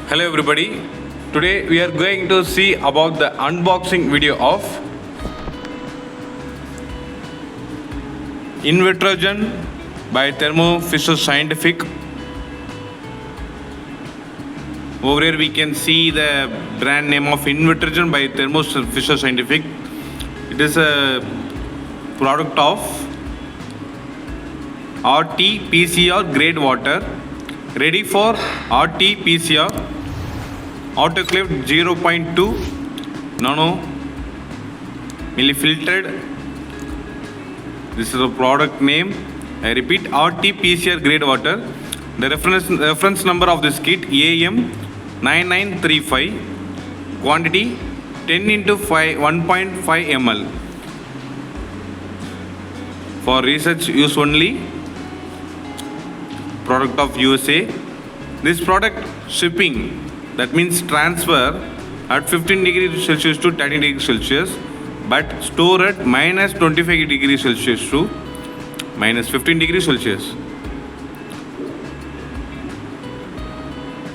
Hello everybody. Today we are going to see about the unboxing video of Invitrogen by Thermofisher Scientific. Over here we can see the brand name of Invitrogen by Thermofisher Scientific. It is a product of RT-PCR grade water, ready for RT-PCR, autoclaved 0.2 nano millifiltered. This is a product name. I repeat, RT-PCR grade water. The reference number of this kit AM9935. Quantity 10 into 1.5 ml. For research use only. Product of USA. This product shipping, that means transfer at 15 degrees Celsius to 30 degrees Celsius, but store at minus 25 degrees Celsius to minus 15 degrees Celsius.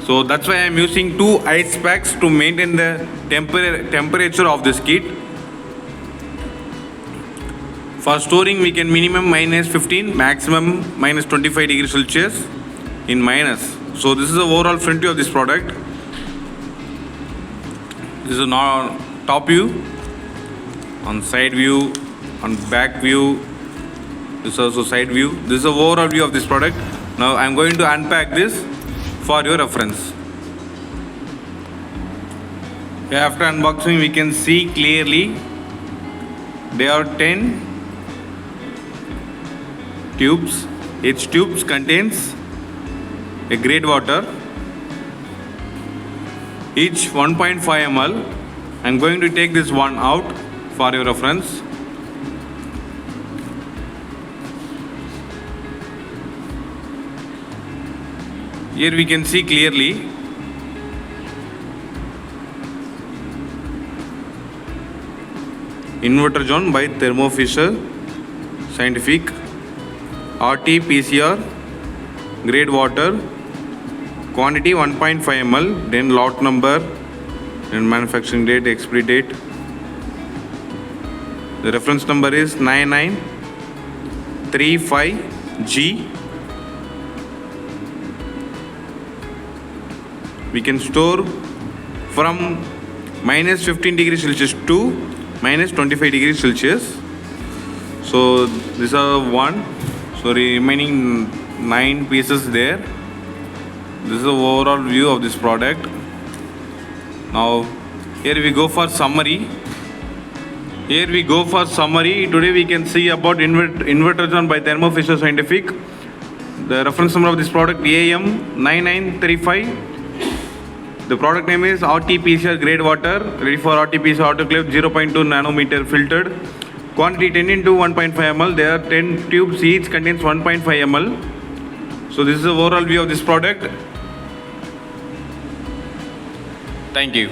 So that's why I am using two ice packs to maintain the temperature of this kit. For storing, we can minimum minus 15, maximum minus 25 degrees Celsius in minus. So this is the overall front view of this product. This is a top view, on side view, on back view. This is also side view. This is the overall view of this product. Now I am going to unpack this for your reference. After unboxing, we can see clearly there are 10 tubes. Each tube contains a grade water, each 1.5 ml. I am going to take this one out for your reference. Here we can see clearly Invitrogen by Thermofisher Scientific, RT-PCR grade water, quantity 1.5 ml, then lot number, then manufacturing date, expiry date. The reference number is 9935G. We can store from minus 15 degrees Celsius to minus 25 degrees Celsius. So these are one. So remaining 9 pieces there. This is the overall view of this product. Now here we go for summary. Today we can see about Invitrogen by Thermofisher Scientific. The reference number of this product AM9935. The product name is RT-PCR grade water, ready for RT-PCR autoclave 0.2 nanometer filtered. Quantity 10 into 1.5 ml. There are 10 tubes, each contains 1.5 ml. So this is the overall view of this product. Thank you.